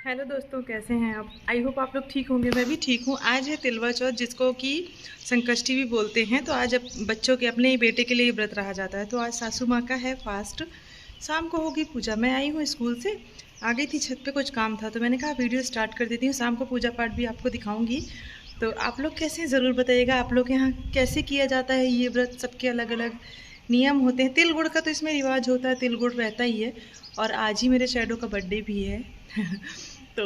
Hello दोस्तों, कैसे हैं आप? आई होप आप लोग ठीक होंगे। मैं भी ठीक हूँ। आज है तिलवा चौथ, जिसको कि संकष्टी भी बोलते हैं। तो आज बच्चों के अपने ही बेटे के लिए व्रत रहा जाता है। तो आज सासू माँ का है फास्ट। शाम को होगी पूजा। मैं आई हूँ स्कूल से, आ गई थी छत पे, कुछ काम था तो मैंने कहा वीडियो स्टार्ट कर देती हूँ। शाम को पूजा पाठ भी आपको दिखाऊंगी। तो आप लोग कैसे हैं ज़रूर बताइएगा। आप लोग के यहाँ कैसे किया जाता है ये व्रत? सबके अलग अलग नियम होते हैं। तिल गुड़ का तो इसमें रिवाज होता है, तिल गुड़ रहता ही है। और आज ही मेरे शैडो का बर्थडे भी है। तो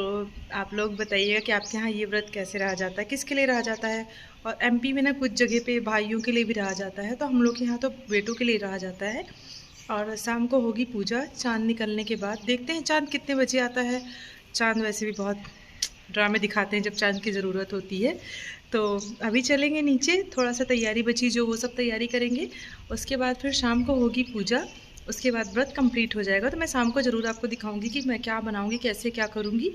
आप लोग बताइएगा कि आपके यहाँ ये व्रत कैसे रहा जाता है, किसके लिए रहा जाता है। और एमपी में ना कुछ जगह पे भाइयों के लिए भी रहा जाता है, तो हम लोग के यहाँ तो बेटों के लिए रहा जाता है। और शाम को होगी पूजा चाँद निकलने के बाद। देखते हैं चाँद कितने बजे आता है। चाँद वैसे भी बहुत ड्रामे दिखाते हैं जब चाँद की ज़रूरत होती है। तो अभी चलेंगे नीचे, थोड़ा सा तैयारी बची जो वो सब तैयारी करेंगे। उसके बाद फिर शाम को होगी पूजा। उसके बाद व्रत कंप्लीट हो जाएगा। तो मैं शाम को ज़रूर आपको दिखाऊंगी कि मैं क्या बनाऊंगी, कैसे क्या करूंगी।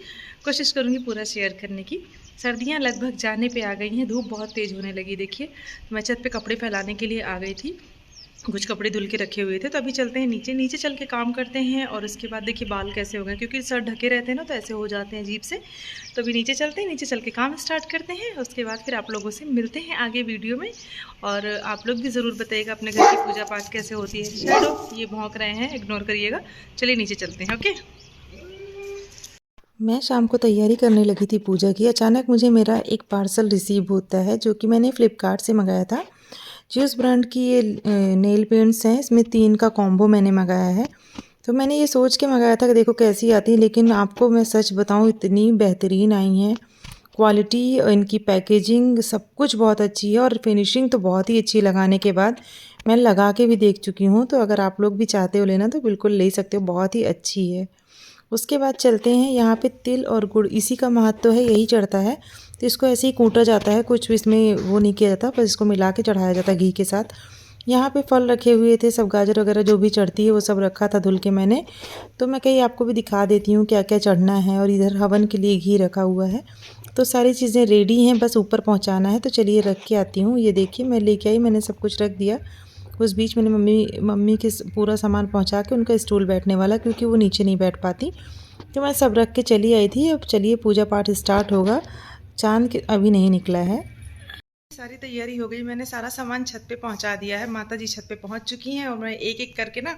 कोशिश करूंगी पूरा शेयर करने की। सर्दियां लगभग जाने पे आ गई हैं, धूप बहुत तेज़ होने लगी। देखिए, मैं छत पे कपड़े फैलाने के लिए आ गई थी। कुछ कपड़े धुल के रखे हुए थे। तो अभी चलते हैं नीचे, नीचे चल के काम करते हैं। और उसके बाद देखिए बाल कैसे हो गए, क्योंकि सर ढके रहते हैं ना, तो ऐसे हो जाते हैं अजीब से। तो अभी नीचे चलते हैं, नीचे चल के काम स्टार्ट करते हैं। उसके बाद फिर आप लोगों से मिलते हैं आगे वीडियो में। और आप लोग भी ज़रूर बताइएगा अपने घर की पूजा पाठ कैसे होती है। शैडो ये भौंक रहे हैं, इग्नोर करिएगा। चलिए नीचे चलते हैं। ओके। मैं शाम को तैयारी करने लगी थी पूजा की। अचानक मुझे मेरा एक पार्सल रिसीव होता है जो कि मैंने फ़्लिपकार्ट से मंगाया था। जिस ब्रांड की ये नेल पेंट्स हैं, इसमें 3 का कॉम्बो मैंने मंगाया है। तो मैंने ये सोच के मंगाया था कि देखो कैसी आती है, लेकिन आपको मैं सच बताऊं इतनी बेहतरीन आई हैं। क्वालिटी, इनकी पैकेजिंग सब कुछ बहुत अच्छी है और फिनिशिंग तो बहुत ही अच्छी। लगाने के बाद मैं लगा के भी देख चुकी हूँ, तो अगर आप लोग भी चाहते हो लेना तो बिल्कुल ले सकते हो, बहुत ही अच्छी है। उसके बाद चलते हैं, यहाँ पे तिल और गुड़ इसी का महत्व है, यही चढ़ता है। तो इसको ऐसे ही कूटा जाता है, कुछ इसमें वो नहीं किया जाता, बस इसको मिला के चढ़ाया जाता है घी के साथ। यहाँ पे फल रखे हुए थे, सब गाजर वगैरह जो भी चढ़ती है वो सब रखा था धुल के मैंने। तो मैं कहीं आपको भी दिखा देती हूँ क्या क्या चढ़ना है। और इधर हवन के लिए घी रखा हुआ है। तो सारी चीज़ें रेडी हैं, बस ऊपर पहुँचाना है। तो चलिए रख के आती हूँ। ये देखिए मैं लेके आई, मैंने सब कुछ रख दिया। उस बीच मैंने मम्मी के पूरा सामान पहुँचा के उनका स्टूल बैठने वाला, क्योंकि वो नीचे नहीं बैठ पाती। तो मैं सब रख के चली आई थी। अब चलिए पूजा पाठ स्टार्ट होगा। चाँद अभी नहीं निकला है। सारी तैयारी हो गई, मैंने सारा सामान छत पे पहुंचा दिया है। माता जी छत पे पहुंच चुकी हैं और मैं एक एक करके ना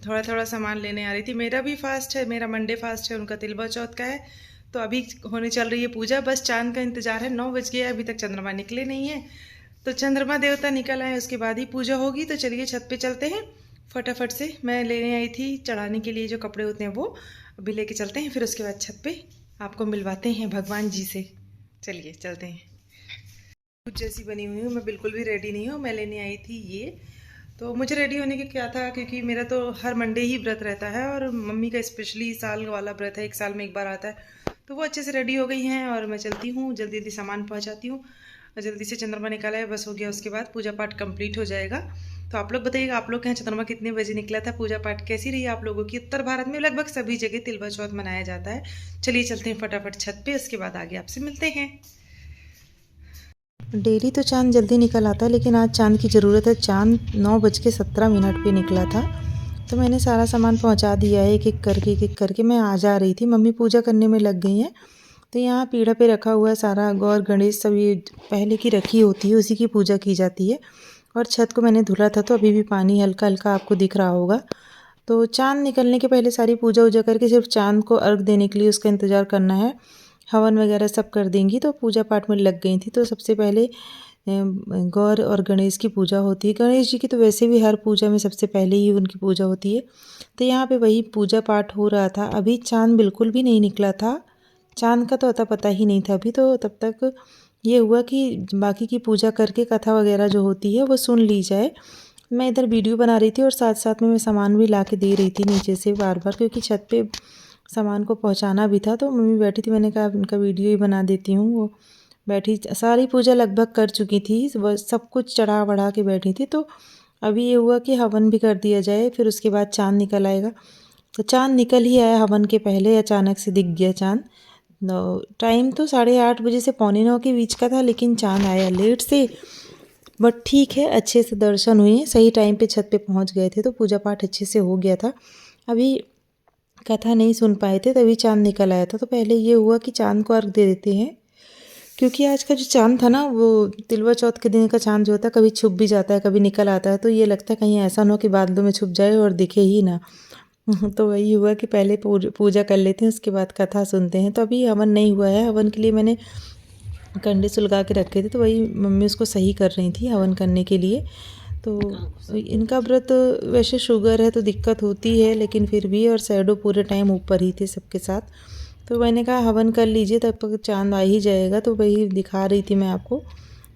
थोड़ा थोड़ा सामान लेने आ रही थी। मेरा भी फास्ट है, मेरा मंडे फास्ट है, उनका तिलवा चौथ का है। तो अभी होने चल रही है पूजा, बस चांद का इंतजार है। 9 बज गया, अभी तक चंद्रमा निकले नहीं है। तो चंद्रमा देवता निकल आए उसके बाद ही पूजा होगी। तो चलिए छत पे चलते हैं फटाफट से। मैं लेने आई थी चढ़ाने के लिए जो कपड़े होते हैं, वो अभी लेके चलते हैं। फिर उसके बाद छत पे आपको मिलवाते हैं भगवान जी से। चलिए चलते हैं। कुछ जैसी बनी हुई हूँ, मैं बिल्कुल भी रेडी नहीं हूँ। मैं लेने आई थी ये। तो मुझे रेडी होने की क्या था, क्योंकि मेरा तो हर मंडे ही व्रत रहता है और मम्मी का स्पेशली साल वाला व्रत है, 1 साल में एक बार आता है। तो वो अच्छे से रेडी हो गई हैं और मैं चलती हूँ, जल्दी जल्दी सामान पहुँचाती हूँ और जल्दी से चंद्रमा निकाला है, बस हो गया। उसके बाद पूजा पाठ कंप्लीट हो जाएगा। तो आप लोग बताइएगा, आप लोग के यहाँ चंद्रमा कितने बजे निकला था? पूजा पाठ कैसी रही आप लोगों की? उत्तर भारत में लगभग सभी जगह तिलवा चौथ मनाया जाता है। चलिए चलते हैं फटाफट छत पे, उसके बाद आगे आपसे मिलते हैं। डेली तो चाँद जल्दी निकल आता है, लेकिन आज चाँद की ज़रूरत है। चाँद 9:17 पे निकला था। तो मैंने सारा सामान पहुंचा दिया है, एक एक करके मैं आ जा रही थी। मम्मी पूजा करने में लग गई हैं। तो यहाँ पीढ़ा पे रखा हुआ है सारा, गौर गणेश सब ये पहले की रखी होती है, उसी की पूजा की जाती है। और छत को मैंने धुला था, तो अभी भी पानी हल्का हल्का आपको दिख रहा होगा। तो चाँद निकलने के पहले सारी पूजा वूजा करके सिर्फ चाँद को अर्घ देने के लिए उसका इंतज़ार करना है। हवन वगैरह सब कर देंगी। तो पूजा पाठ में लग गई थी। तो सबसे पहले गौर और गणेश की पूजा होती है। गणेश जी की तो वैसे भी हर पूजा में सबसे पहले ही उनकी पूजा होती है। तो यहाँ पे वही पूजा पाठ हो रहा था। अभी चाँद बिल्कुल भी नहीं निकला था। चाँद का तो अता पता ही नहीं था अभी। तो तब तक ये हुआ कि बाकी की पूजा करके कथा वगैरह जो होती है वो सुन ली जाए। मैं इधर वीडियो बना रही थी और साथ साथ में मैं सामान भी ला के दे रही थी नीचे से बार बार, क्योंकि छत पे सामान को पहुंचाना भी था। तो मम्मी बैठी थी, मैंने कहा उनका वीडियो ही बना देती हूँ। वो बैठी, सारी पूजा लगभग कर चुकी थी, बस सब कुछ चढ़ा बढ़ा के बैठी थी। तो अभी ये हुआ कि हवन भी कर दिया जाए, फिर उसके बाद चाँद निकल आएगा। तो चाँद निकल ही आया हवन के पहले, अचानक से दिख गया चाँद। टाइम तो 8:30 से 8:45 के बीच का था, लेकिन चाँद आया लेट से। बट ठीक है, अच्छे से दर्शन हुए, सही टाइम पे छत पे पहुंच गए थे। तो पूजा पाठ अच्छे से हो गया था। अभी कथा नहीं सुन पाए थे तभी चाँद निकल आया था। तो पहले ये हुआ कि चाँद को अर्घ दे देते हैं, क्योंकि आज का जो चाँद था ना वो तिलवा चौथ के दिन का चाँद जो होता है कभी छुप भी जाता है कभी निकल आता है। तो ये लगता है कहीं ऐसा ना हो कि बादलों में छुप जाए और दिखे ही ना। तो वही हुआ कि पहले पूजा कर लेते हैं, उसके बाद कथा सुनते हैं। तो अभी हवन नहीं हुआ है, हवन के लिए मैंने कंडे सुलगा के रखे थे, तो वही मम्मी उसको सही कर रही थी हवन करने के लिए। तो इनका व्रत वैसे शुगर है तो दिक्कत होती है, लेकिन फिर भी, और शैडो पूरे टाइम ऊपर ही थे सबके साथ। तो मैंने कहा हवन कर लीजिए तब तक चाँद आ ही जाएगा। तो वही दिखा रही थी मैं आपको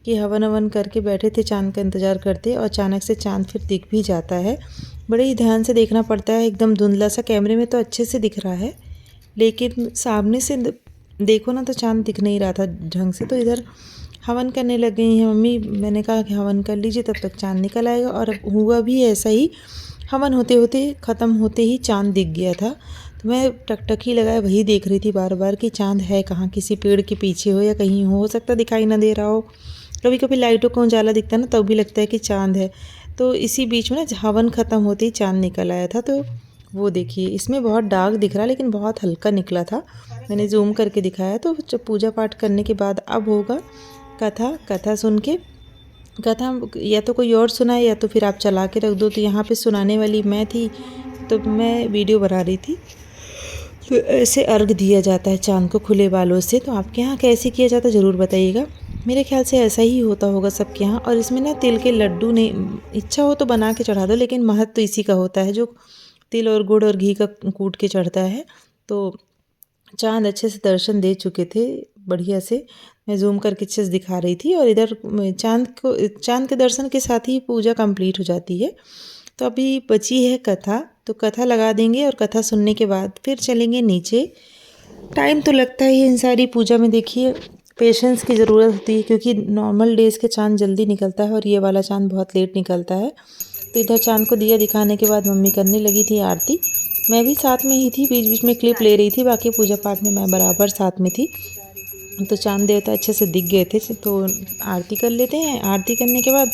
कि हवन करके बैठे थे चाँद का इंतज़ार करते, और अचानक से चाँद फिर दिख भी जाता है। बड़े ही ध्यान से देखना पड़ता है, एकदम धुंधला सा, कैमरे में तो अच्छे से दिख रहा है लेकिन सामने से देखो ना तो चाँद दिख नहीं रहा था ढंग से। तो इधर हवन करने लग गई हैं मम्मी। मैंने कहा कि हवन कर लीजिए तब तक चाँद निकल आएगा, और हुआ भी ऐसा ही। हवन होते होते ख़त्म होते ही चाँद दिख गया था। तो मैं टकटकी लगाए वही देख रही थी बार बार कि चाँद है कहाँ, किसी पेड़ के पीछे हो या कहीं हो सकता दिखाई ना दे रहा हो। कभी कभी लाइटों का उजाला दिखता है ना तब भी लगता है कि चाँद है। तो इसी बीच में ना हवन ख़त्म होते ही चाँद निकल आया था। तो वो देखिए, इसमें बहुत डार्क दिख रहा लेकिन बहुत हल्का निकला था। मैंने जूम करके दिखाया। तो जब पूजा पाठ करने के बाद अब होगा कथा सुन के, कथा या तो कोई और सुनाए या तो फिर आप चला के रख दो। तो यहाँ पे सुनाने वाली मैं थी, तो मैं वीडियो बना रही थी। तो ऐसे अर्घ दिया जाता है चाँद को खुले बालों से। तो आपके यहाँ कैसे किया जाता है ज़रूर बताइएगा। मेरे ख्याल से ऐसा ही होता होगा सबके यहाँ। और इसमें ना तिल के लड्डू नहीं, इच्छा हो तो बना के चढ़ा दो, लेकिन महत्व तो इसी का होता है जो तिल और गुड़ और घी का कूट के चढ़ता है। तो चाँद अच्छे से दर्शन दे चुके थे बढ़िया से। मैं जूम करके अच्छे से दिखा रही थी, और इधर चाँद के दर्शन के साथ ही पूजा कंप्लीट हो जाती है। तो अभी बची है कथा, तो कथा लगा देंगे और कथा सुनने के बाद फिर चलेंगे नीचे। टाइम तो लगता ही है इन सारी पूजा में, देखिए पेशेंस की ज़रूरत होती है, क्योंकि नॉर्मल डेज़ के चाँद जल्दी निकलता है और ये वाला चाँद बहुत लेट निकलता है। तो इधर चाँद को दिया दिखाने के बाद मम्मी करने लगी थी आरती। मैं भी साथ में ही थी, बीच बीच में क्लिप ले रही थी, बाकी पूजा पाठ में मैं बराबर साथ में थी। तो चाँद देवता अच्छे से दिख गए थे। तो आरती कर लेते हैं। आरती करने के बाद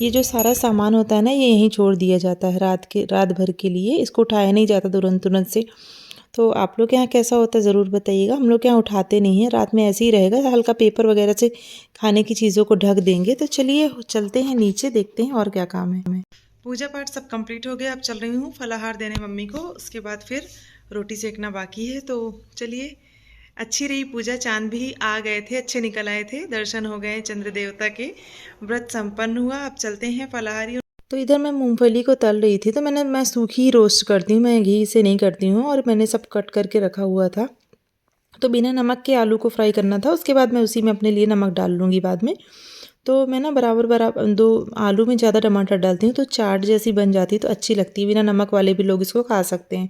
ये जो सारा सामान होता है ना, ये यहीं छोड़ दिया जाता है रात भर के लिए। इसको उठाया नहीं जाता तुरंत से। तो आप लोग के यहाँ कैसा होता है ज़रूर बताइएगा। हम लोग के यहाँ उठाते नहीं हैं, रात में ऐसे ही रहेगा, हल्का पेपर वगैरह से खाने की चीज़ों को ढक देंगे। तो चलिए चलते हैं नीचे, देखते हैं और क्या काम है हमें। पूजा पाठ सब कंप्लीट हो गया। अब चल रही हूँ फलाहार देने मम्मी को, उसके बाद फिर रोटी सेकना बाकी है। तो चलिए, अच्छी रही पूजा। चाँद भी आ गए थे, अच्छे निकल आए थे, दर्शन हो गए चंद्र देवता के, व्रत संपन्न हुआ। अब चलते हैं फलाहारी। तो इधर मैं मूंगफली को तल रही थी। तो मैं सूखी ही रोस्ट करती हूँ, मैं घी से नहीं करती हूँ। और मैंने सब कट करके रखा हुआ था। तो बिना नमक के आलू को फ्राई करना था, उसके बाद मैं उसी में अपने लिए नमक डाल लूँगी बाद में। तो मैं ना बराबर 2 आलू में ज़्यादा टमाटर डालती हूँ, तो चाट जैसी बन जाती है, तो अच्छी लगती है। बिना नमक वाले भी लोग इसको खा सकते हैं।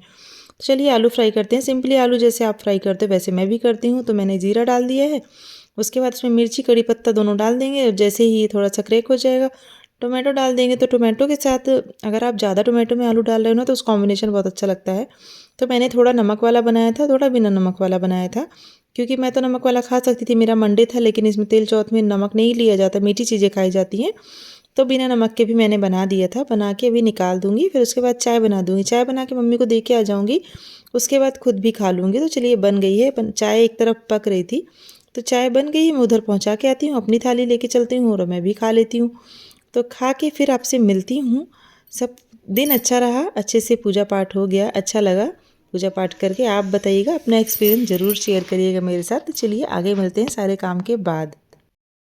तो चलिए आलू फ्राई करते हैं। सिंपली आलू जैसे आप फ्राई करते हो वैसे मैं भी करती हूँ। तो मैंने जीरा डाल दिया है, उसके बाद इसमें मिर्ची कड़ी पत्ता दोनों डाल देंगे। और जैसे ही ये थोड़ा सा क्रैक हो जाएगा, टोमेटो डाल देंगे। तो टोमेटो के साथ अगर आप ज़्यादा टोमेटो में आलू डाल रहे हो ना, तो उस कॉम्बिनेशन बहुत अच्छा लगता है। तो मैंने थोड़ा नमक वाला बनाया था, थोड़ा बिना नमक वाला बनाया था, क्योंकि मैं तो नमक वाला खा सकती थी, मेरा मंडे था। लेकिन इसमें तिल चौथ में नमक नहीं लिया जाता, मीठी चीज़ें खाई जाती हैं। तो बिना नमक के भी मैंने बना दिया था। बना के अभी निकाल दूँगी, फिर उसके बाद चाय बना दूँगी। चाय बना के मम्मी को दे के आ जाऊँगी, उसके बाद खुद भी खा लूँगी। तो चलिए बन गई है चाय, एक तरफ पक रही थी। तो चाय बन गई है, मैं उधर पहुँचा के आती हूँ, अपनी थाली लेके चलती हूँ और मैं भी खा लेती हूँ। तो खा के फिर आपसे मिलती हूँ। सब दिन अच्छा रहा, अच्छे से पूजा पाठ हो गया, अच्छा लगा पूजा पाठ करके। आप बताइएगा, अपना एक्सपीरियंस ज़रूर शेयर करिएगा मेरे साथ। तो चलिए आगे मिलते हैं सारे काम के बाद।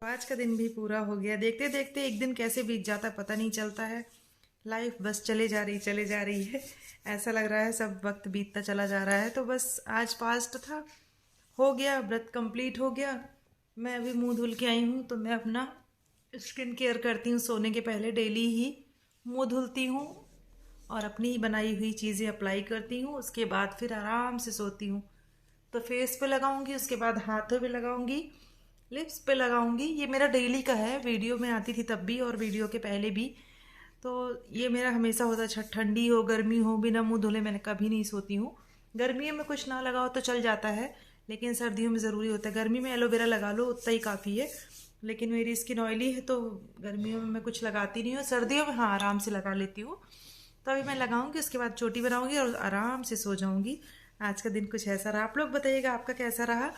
आज का दिन भी पूरा हो गया। देखते देखते एक दिन कैसे बीत जाता है पता नहीं चलता है। लाइफ बस चले जा रही है। ऐसा लग रहा है सब वक्त बीतता चला जा रहा है। तो बस आज फास्ट था, हो गया, व्रत कंप्लीट हो गया। मैं अभी मुंह धुल के आई हूँ। तो मैं अपना स्किन केयर करती हूँ, सोने के पहले डेली ही मुंह धुलती हूँ और अपनी बनाई हुई चीज़ें अप्लाई करती हूँ। उसके बाद फिर आराम से सोती हूँ। तो फेस पे लगाऊंगी, उसके बाद हाथों पे लगाऊंगी, लिप्स पे लगाऊंगी। ये मेरा डेली का है, वीडियो में आती थी तब भी और वीडियो के पहले भी। तो ये मेरा हमेशा होता है, ठंडी हो गर्मी हो, बिना मुंह धुले मैंने कभी नहीं सोती हूँ। गर्मियों में कुछ ना लगाओ तो चल जाता है, लेकिन सर्दियों में ज़रूरी होता है। गर्मी में एलोवेरा लगा लो, उतना ही काफ़ी है। लेकिन मेरी स्किन ऑयली है तो गर्मियों में मैं कुछ लगाती नहीं हूँ। सर्दियों में हाँ आराम से लगा लेती हूँ। तो अभी मैं लगाऊंगी, उसके बाद चोटी बनाऊंगी और आराम से सो जाऊंगी। आज का दिन कुछ ऐसा रहा। आप लोग बताइएगा आपका कैसा रहा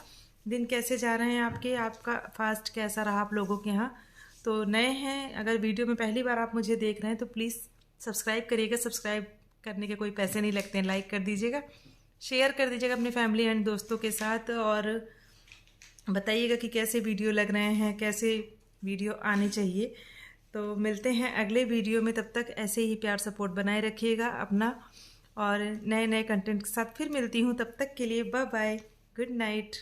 दिन, कैसे जा रहे हैं आपके, आपका फास्ट कैसा रहा आप लोगों के यहाँ। तो नए हैं, अगर वीडियो में पहली बार आप मुझे देख रहे हैं तो प्लीज़ सब्सक्राइब करिएगा। सब्सक्राइब करने के कोई पैसे नहीं लगते हैं। लाइक कर दीजिएगा, शेयर कर दीजिएगा अपने फैमिली एंड दोस्तों के साथ, और बताइएगा कि कैसे वीडियो लग रहे हैं, कैसे वीडियो आनी चाहिए। तो मिलते हैं अगले वीडियो में, तब तक ऐसे ही प्यार सपोर्ट बनाए रखिएगा अपना, और नए नए कंटेंट के साथ फिर मिलती हूँ। तब तक के लिए बाय बाय, गुड नाइट।